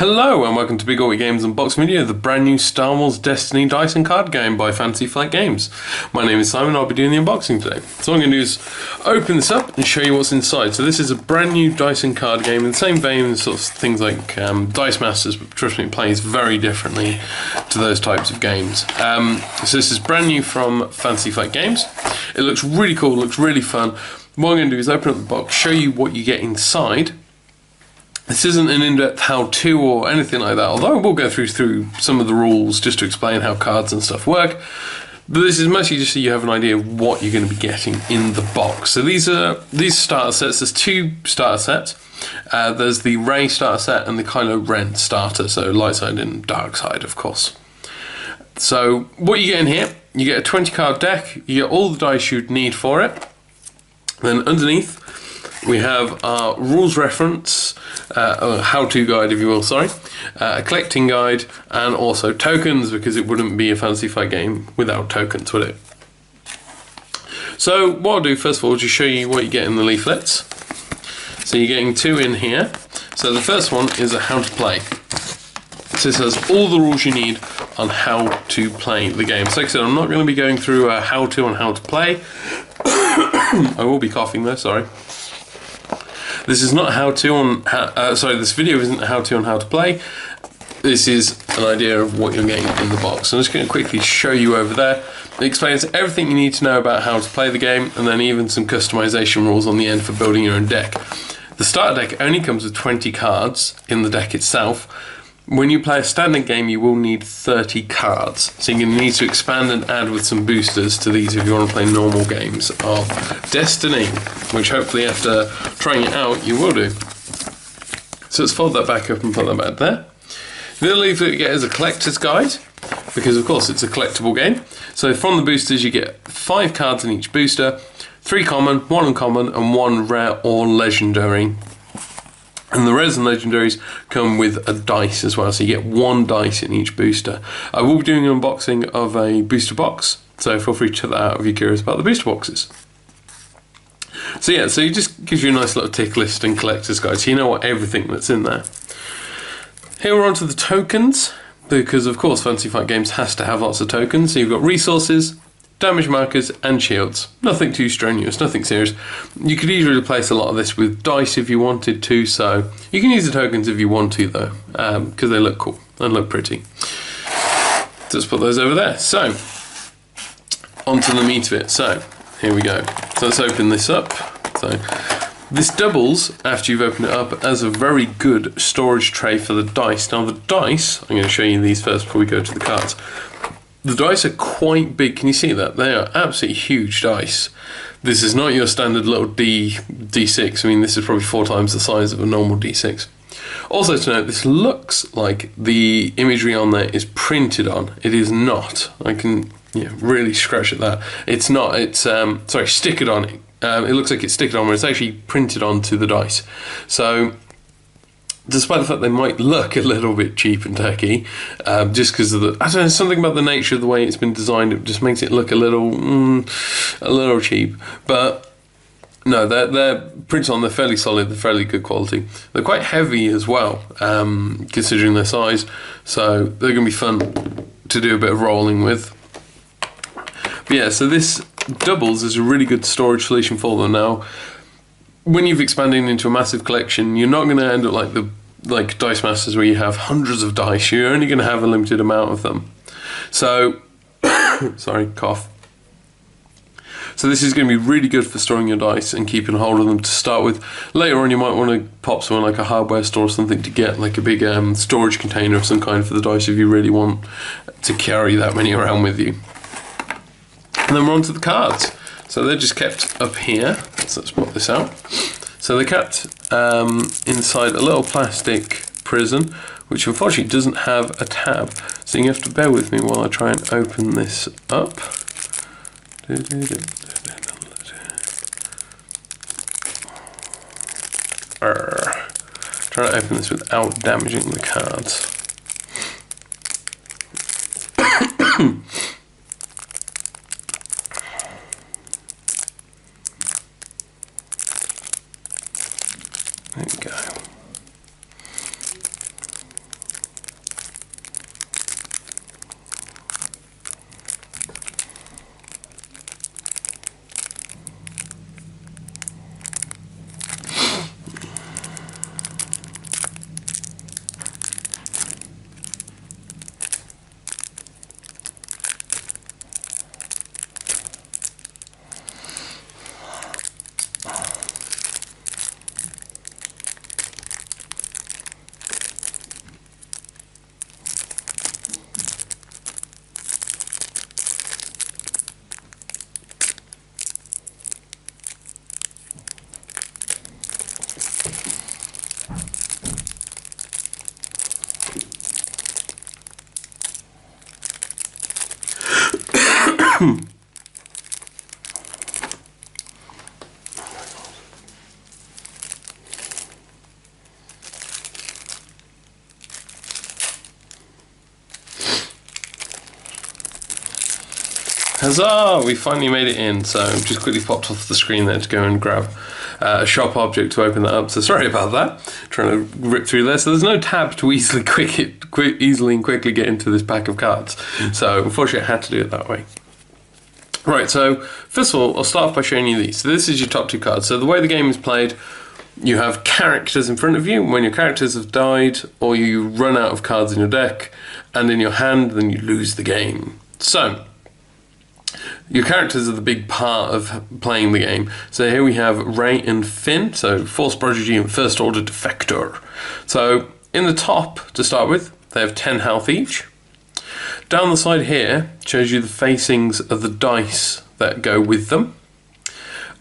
Hello and welcome to Big Augie Games Unboxing video, the brand new Star Wars Destiny dice and card game by Fantasy Flight Games. My name is Simon, I'll be doing the unboxing today. So what I'm going to do is open this up and show you what's inside. So this is a brand new dice and card game in the same vein as sort of things like Dice Masters, but trust me, it plays very differently to those types of games. So this is brand new from Fantasy Flight Games. It looks really cool, looks really fun. What I'm going to do is open up the box, show you what you get inside. This isn't an in-depth how-to or anything like that, although we'll go through some of the rules just to explain how cards and stuff work. But this is mostly just so you have an idea of what you're going to be getting in the box. So these starter sets, there's two starter sets. There's the Rey starter set and the Kylo Ren starter, so light side and dark side, of course. So what you get in here, you get a 20 card deck, you get all the dice you'd need for it. Then underneath, we have our rules reference, or how-to guide if you will, a collecting guide, and also tokens, because it wouldn't be a Fantasy Flight game without tokens, would it? So what I'll do first of all is just show you what you get in the leaflets. So you're getting two in here. So the first one is a how to play. So this has all the rules you need on how to play the game. So like I said, I'm not going to be going through a how-to on how to play. I will be coughing though, sorry. This is not how-to on this video isn't a how-to on how to play. This is an idea of what you're getting in the box. So I'm just going to quickly show you over there. It explains everything you need to know about how to play the game, and then even some customization rules on the end for building your own deck. The starter deck only comes with 20 cards in the deck itself. When you play a standard game, you will need 30 cards. So you're going to need to expand and add with some boosters to these if you want to play normal games of Destiny, which hopefully after trying it out, you will do. So let's fold that back up and put that back there. The other leaflet you get is a collector's guide, because of course it's a collectible game. So from the boosters, you get 5 cards in each booster, 3 common, 1 uncommon, and 1 rare or legendary. And the rares and legendaries come with a dice as well, so you get 1 dice in each booster. I will be doing an unboxing of a booster box, so feel free to check that out if you're curious about the booster boxes. So yeah, so it just gives you a nice little tick list and collector's guide, so you know what everything that's in there. Here we're on to the tokens, because of course Fantasy Flight Games has to have lots of tokens. So you've got resources, damage markers and shields. Nothing too strenuous, nothing serious. You could easily replace a lot of this with dice if you wanted to, so you can use the tokens if you want to though, because they look cool and look pretty. So let's put those over there. So, onto the meat of it. So, here we go. So let's open this up. So, this doubles, after you've opened it up, as a very good storage tray for the dice. Now the dice, I'm going to show you these first before we go to the cards. The dice are quite big, can you see that? They are absolutely huge dice. This is not your standard little D6, I mean this is probably 4 times the size of a normal D6. Also to note, this looks like the imagery on there is printed on. It is not. I can really scratch at that. It's not, it's, stickered on it. It looks like it's stickered on, but it's actually printed onto the dice. So, despite the fact they might look a little bit cheap and tacky, just because of I don't know, something about the nature of the way it's been designed, it just makes it look a little cheap. But no, they're printed on, they're fairly solid, they're fairly good quality. They're quite heavy as well, considering their size, so they're going to be fun to do a bit of rolling with. But yeah, so this doubles as a really good storage solution for them now. When you've expanded into a massive collection, you're not going to end up like Dice Masters where you have hundreds of dice. You're only going to have a limited amount of them. So, sorry, cough. So this is going to be really good for storing your dice and keeping hold of them to start with. Later on, you might want to pop someone like a hardware store or something to get like a big storage container of some kind for the dice if you really want to carry that many around with you. And then we're on to the cards. So they're just kept up here. So let's put this out. So they're kept inside a little plastic prison, which unfortunately doesn't have a tab. So you have to bear with me while I try and open this up. Try to open this without damaging the cards. There we go. Huzzah! We finally made it in, so just quickly popped off the screen there to go and grab a sharp object to open that up, so sorry about that. Trying to rip through there, so there's no tab to easily and quickly get into this pack of cards, so unfortunately I had to do it that way. Right, so first of all, I'll start off by showing you these. So this is your top two cards. So the way the game is played, you have characters in front of you. When your characters have died, or you run out of cards in your deck and in your hand, then you lose the game. So your characters are the big part of playing the game. So here we have Ray and Finn, so Force Prodigy and First Order Defector. So in the top, to start with, they have 10 health each. Down the side here shows you the facings of the dice that go with them.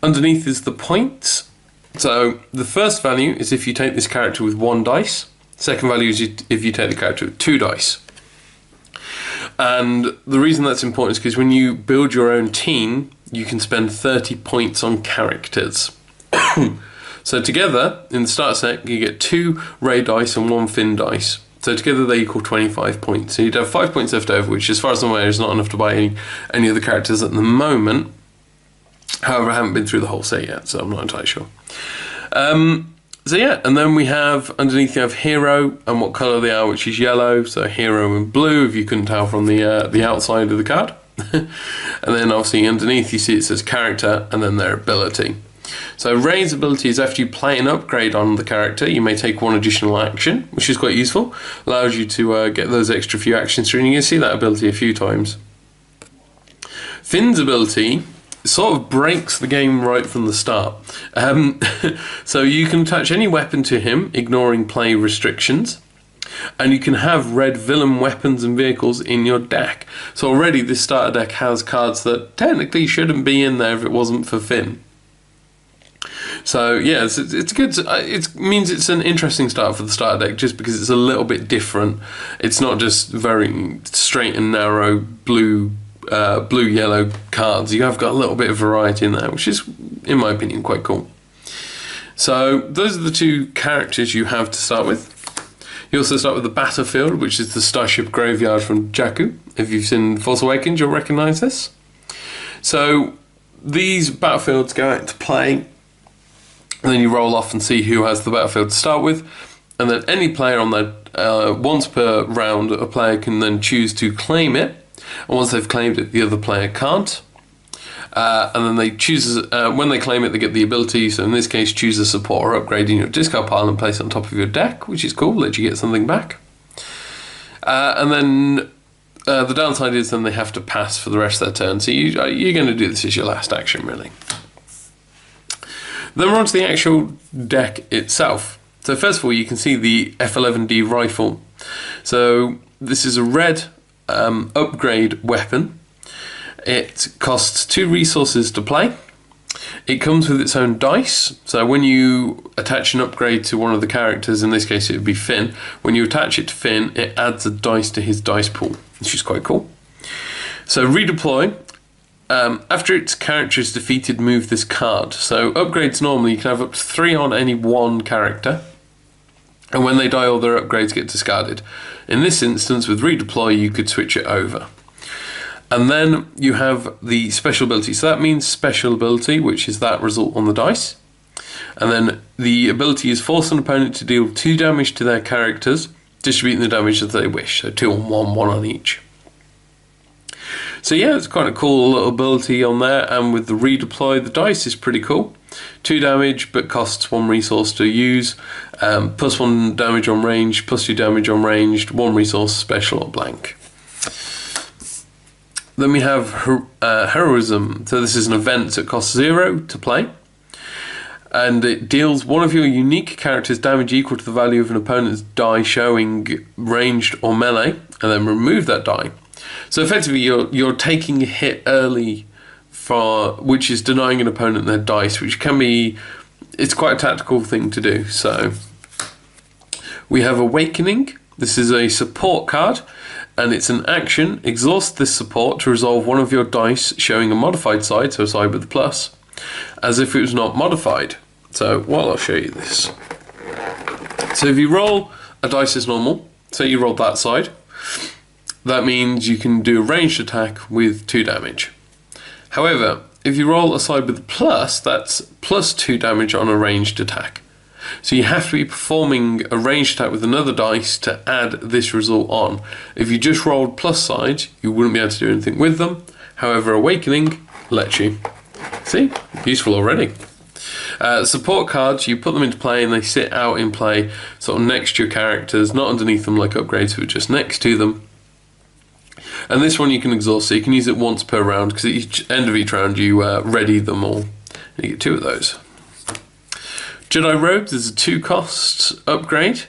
Underneath is the points. So the first value is if you take this character with 1 dice. Second value is if you take the character with 2 dice. And the reason that's important is because when you build your own team, you can spend 30 points on characters. So together, in the starter set, you get 2 Ray dice and 1 Finn dice. So together they equal 25 points. So you'd have 5 points left over, which as far as I'm aware is not enough to buy any of the characters at the moment. However, I haven't been through the whole set yet, so I'm not entirely sure. So yeah, and then we have, underneath you have hero and what colour they are, which is yellow. So hero and blue, if you couldn't tell from the outside of the card. And then obviously underneath you see it says character and then their ability. So Ray's ability is after you play an upgrade on the character, you may take 1 additional action, which is quite useful. Allows you to get those extra few actions through, and you can see that ability a few times. Finn's ability sort of breaks the game right from the start. So you can attach any weapon to him, ignoring play restrictions, and you can have red villain weapons and vehicles in your deck. So already this starter deck has cards that technically shouldn't be in there if it wasn't for Finn. So yeah, it's good. It means it's an interesting start for the starter deck just because it's a little bit different. It's not just very straight and narrow blue-yellow cards. You have got a little bit of variety in there, which is, in my opinion, quite cool. So those are the 2 characters you have to start with. You also start with the Battlefield, which is the Starship Graveyard from Jakku. If you've seen Force Awakens, you'll recognise this. So these battlefields go out to play, and then you roll off and see who has the battlefield to start with. And then any player on that, once per round, a player can then choose to claim it. And once they've claimed it, the other player can't. And then they choose, when they claim it, they get the ability. So in this case, choose a support or upgrade in your discard pile and place it on top of your deck, which is cool, lets you get something back. And then the downside is then they have to pass for the rest of their turn. So you're going to do this as your last action, really. Then we're on to the actual deck itself. So first of all, you can see the F11D rifle. So this is a red upgrade weapon. It costs 2 resources to play. It comes with its own dice. So when you attach an upgrade to one of the characters, in this case it would be Finn, when you attach it to Finn, it adds a dice to his dice pool, which is quite cool. So redeploy. After its character is defeated, move this card. So upgrades normally you can have up to 3 on any one character, and when they die all their upgrades get discarded. In this instance with redeploy you could switch it over. And then you have the special ability. So that means special ability, which is that result on the dice. And then the ability is force an opponent to deal 2 damage to their characters, distributing the damage as they wish. So 2 on 1, 1 on each. So yeah, it's quite a cool little ability on there, and with the redeploy, the dice is pretty cool. 2 damage, but costs 1 resource to use. Plus 1 damage on range, plus 2 damage on ranged, 1 resource, special or blank. Then we have Heroism. So this is an event that costs 0 to play. And it deals 1 of your unique characters damage equal to the value of an opponent's die showing ranged or melee, and then remove that die. So effectively you're taking a hit early, which is denying an opponent their dice, which can be, it's quite a tactical thing to do. So we have Awakening, This is a support card, and it's an action. Exhaust this support to resolve one of your dice showing a modified side, so a side with a plus, as if it was not modified. So, well, I'll show you this. So if you roll a dice as normal, say you rolled that side, that means you can do a ranged attack with 2 damage. However, if you roll a side with a plus, that's plus 2 damage on a ranged attack. So you have to be performing a ranged attack with another dice to add this result on. If you just rolled plus sides, you wouldn't be able to do anything with them. However, Awakening lets you. See? Useful already. Support cards, you put them into play and they sit out in play sort of next to your characters, not underneath them like upgrades, but just next to them. And this one you can exhaust, so you can use it once per round, because at each end of each round you ready them all. And you get 2 of those. Jedi Robes is a 2-cost upgrade.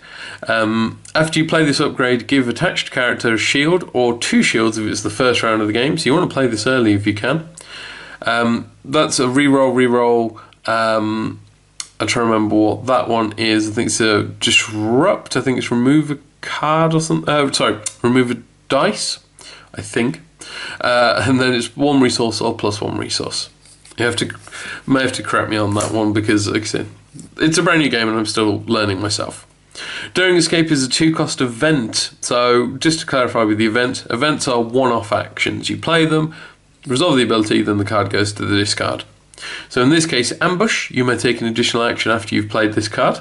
After you play this upgrade, give attached character a shield or 2 shields if it's the first round of the game. So you want to play this early if you can. That's a reroll. I'm trying to remember what that one is. I think it's a disrupt. I think it's remove a card or something. Remove a dice, I think. And then it's 1 resource or plus 1 resource. You may have to correct me on that one, because, like I said, it's a brand new game and I'm still learning myself. Daring Escape is a 2-cost event. So just to clarify with the events are one-off actions. You play them, resolve the ability, then the card goes to the discard. So in this case, Ambush, you may take an additional action after you've played this card.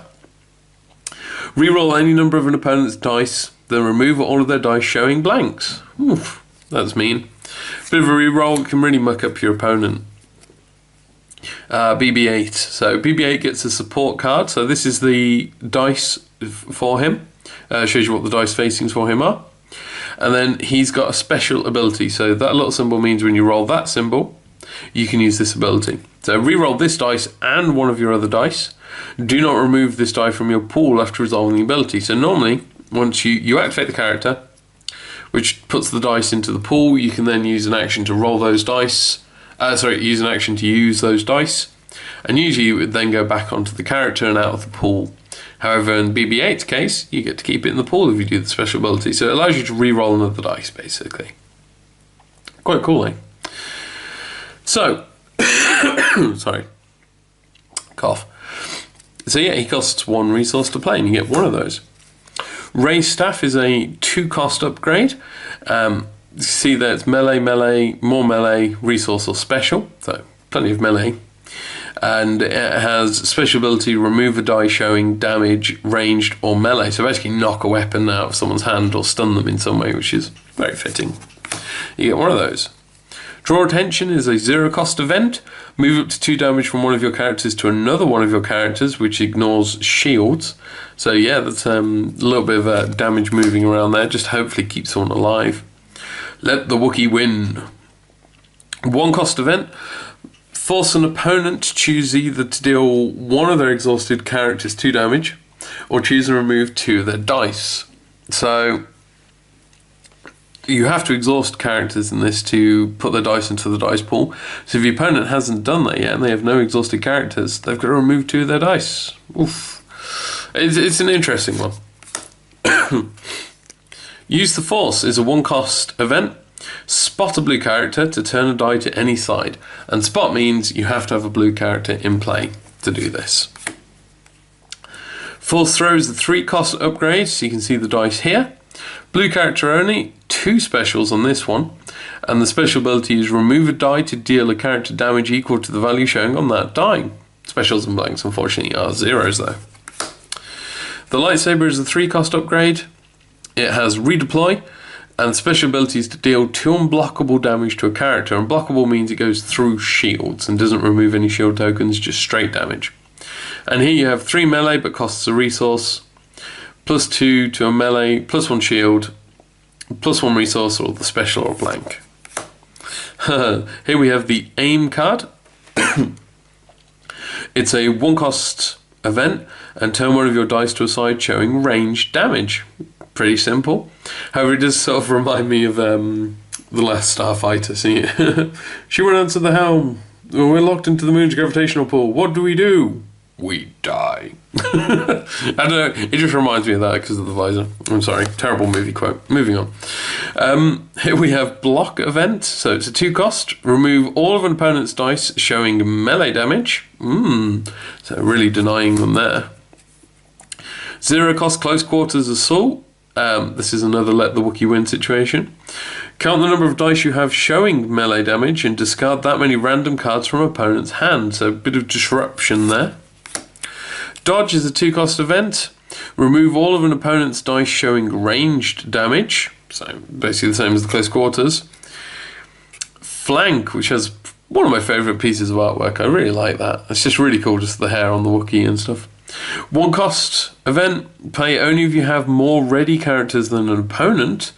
Reroll any number of an opponent's dice, then remove all of their dice showing blanks. Oof, that's mean. Bit of a reroll can really muck up your opponent. BB-8. So BB-8 gets a support card. So this is the dice for him. Shows you what the dice facings for him are. And then he's got a special ability. So that little symbol means when you roll that symbol, you can use this ability. So reroll this dice and one of your other dice. Do not remove this die from your pool after resolving the ability. So normally, once you activate the character, which puts the dice into the pool, you can then use an action to roll those dice. Use an action to use those dice, and usually it would then go back onto the character and out of the pool. However, in BB-8's case, you get to keep it in the pool if you do the special ability, so it allows you to re-roll another dice, basically. Quite cool, eh? So, sorry, cough. So yeah, he costs 1 resource to play, and you get 1 of those. Raised Staff is a 2-cost upgrade. You see that it's melee, more melee, resource or special, so plenty of melee. And it has special ability, remove a die showing damage, ranged or melee. So basically knock a weapon out of someone's hand or stun them in some way, which is very fitting. You get 1 of those. Draw Attention is a 0-cost event. Move up to 2 damage from one of your characters to another one of your characters, which ignores shields. So yeah, that's a little bit of damage moving around there, just hopefully keep someone alive. Let the Wookiee win. 1-cost event. Force an opponent to choose either to deal one of their exhausted characters 2 damage, or choose and remove 2 of their dice. So you have to exhaust characters in this to put their dice into the dice pool. So if your opponent hasn't done that yet and they have no exhausted characters, they've got to remove 2 of their dice. Oof. It's an interesting one. Use the Force is a 1-cost event. Spot a blue character to turn a die to any side. And spot means you have to have a blue character in play to do this. Force Throw is the 3-cost upgrade, so you can see the dice here. Blue character only, 2 specials on this one. And the special ability is remove a die to deal a character damage equal to the value showing on that die. Specials and blanks unfortunately are 0s though. The Lightsaber is a 3-cost upgrade. It has redeploy, and special abilities to deal 2 unblockable damage to a character. Unblockable means it goes through shields and doesn't remove any shield tokens, just straight damage. And here you have 3 melee but costs a resource, +2 to a melee, +1 shield, +1 resource, or the special or blank. Here we have the Aim card. It's a 1-cost event, and turn one of your dice to a side showing ranged damage. Pretty simple. However, it does sort of remind me of the last Starfighter. See, she went onto the helm. We're locked into the moon's gravitational pull. What do? We die. I don't know, it just reminds me of that because of the visor. I'm sorry, terrible movie quote. Moving on. Here we have block event. So it's a 2 cost. Remove all of an opponent's dice showing melee damage. So really denying them there. 0 cost close quarters assault. This is another let the Wookiee win situation. Count the number of dice you have showing melee damage and discard that many random cards from opponent's hand. So a bit of disruption there. Dodge is a 2 cost event. Remove all of an opponent's dice showing ranged damage. So basically the same as the close quarters. Flank, which has one of my favourite pieces of artwork. I really like that. It's just really cool, just the hair on the Wookiee and stuff. 1 cost event. Play only if you have more ready characters than an opponent.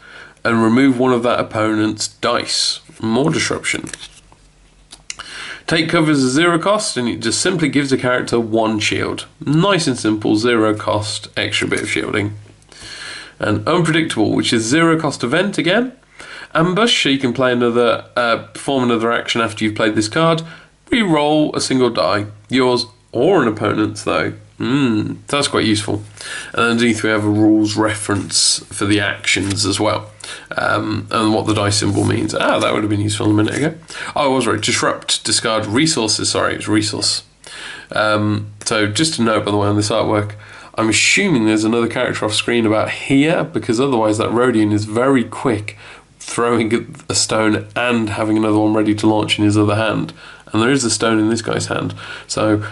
And remove one of that opponent's dice. More disruption. Take cover as a 0 cost, and it just simply gives a character 1 shield. Nice and simple, 0 cost, extra bit of shielding. And unpredictable, which is 0 cost event again. Ambush, so you can play another, perform another action after you've played this card. Re-roll a single die, yours or an opponent's though. That's quite useful. And underneath we have a rules reference for the actions as well, and what the dice symbol means. That would have been useful a minute ago. I was right. Disrupt, discard resources. Sorry, it's resource. So just a note, by the way, on this artwork, I'm assuming there's another character off screen about here, because otherwise that Rodian is very quick throwing a stone and having another one ready to launch in his other hand. And there is a stone in this guy's hand. So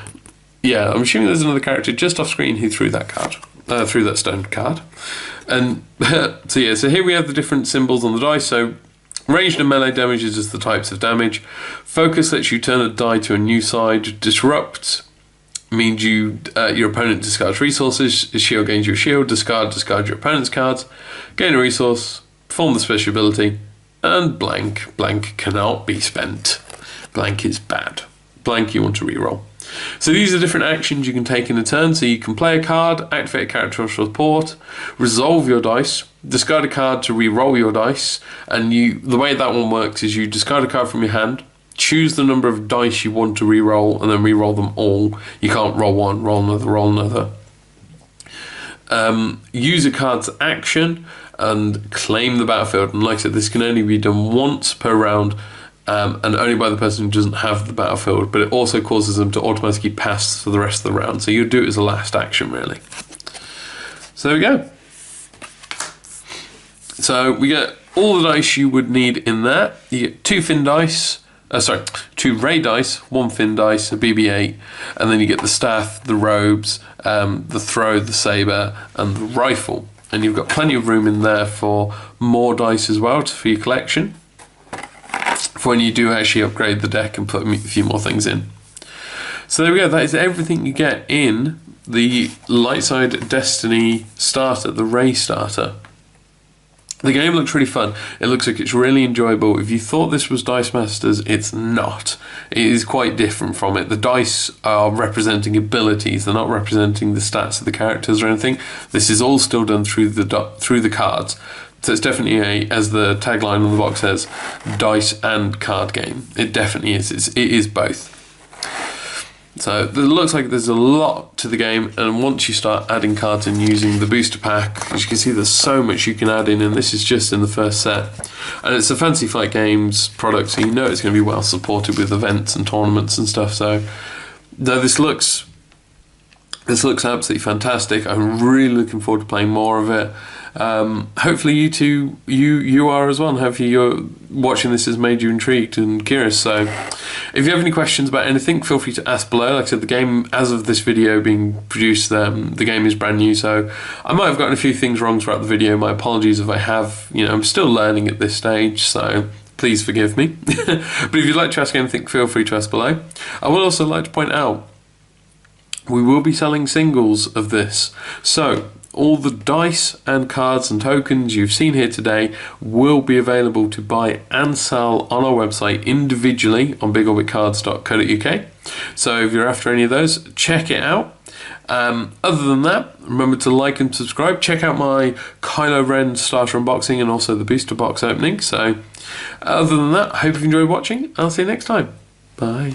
yeah, I'm assuming there's another character just off screen who threw that card, threw that stone card. And so yeah, so here we have the different symbols on the dice. So ranged and melee damage is just the types of damage. Focus lets you turn a die to a new side. Disrupt means your opponent discards resources. Shield gains your shield. Discard your opponent's cards. Gain a resource. Perform the special ability. And blank. Blank cannot be spent. Blank is bad. Blank you want to reroll. So these are different actions you can take in a turn. So you can play a card, activate a character of support, resolve your dice, discard a card to re-roll your dice, and the way that one works is you discard a card from your hand, choose the number of dice you want to re-roll, and then re-roll them all. You can't roll one, roll another, roll another. Use a card's action and claim the battlefield. And like I said, this can only be done once per round. And only by the person who doesn't have the battlefield, but it also causes them to automatically pass for the rest of the round. So you do it as a last action, really. So there we go. So we get all the dice you would need in there. You get 2 fin dice, 2 ray dice, 1 fin dice, a BB-8, and then you get the staff, the robes, the throw, the saber, and the rifle. And you've got plenty of room in there for more dice as well for your collection, for when you do actually upgrade the deck and put a few more things in. So there we go, that is everything you get in the Lightside Destiny starter, the Ray starter. The game looks really fun. It looks like it's really enjoyable. If you thought this was Dice Masters, it's not. It is quite different from it. The dice are representing abilities. They're not representing the stats of the characters or anything. This is all still done through the cards. So it's definitely as the tagline on the box says, dice and card game. It definitely is. It is both. So it looks like there's a lot to the game, and once you start adding cards and using the booster pack, as you can see, there's so much you can add in, and this is just in the first set. And it's a Fantasy Flight Games product, so you know it's going to be well supported with events and tournaments and stuff. So this looks absolutely fantastic. I'm really looking forward to playing more of it. Hopefully you are as well, and hopefully you're watching this has made you intrigued and curious. So if you have any questions about anything, feel free to ask below. Like I said, the game, as of this video being produced, the game is brand new, so I might have gotten a few things wrong throughout the video. My apologies if I have. I'm still learning at this stage, so please forgive me. But if you'd like to ask anything, feel free to ask below. I would also like to point out we will be selling singles of this, so all the dice and cards and tokens you've seen here today will be available to buy and sell on our website individually on bigorbitcards.co.uk. So if you're after any of those, check it out. Other than that, remember to like and subscribe. Check out my Kylo Ren starter unboxing and also the booster box opening. So other than that, I hope you've enjoyed watching. I'll see you next time. Bye.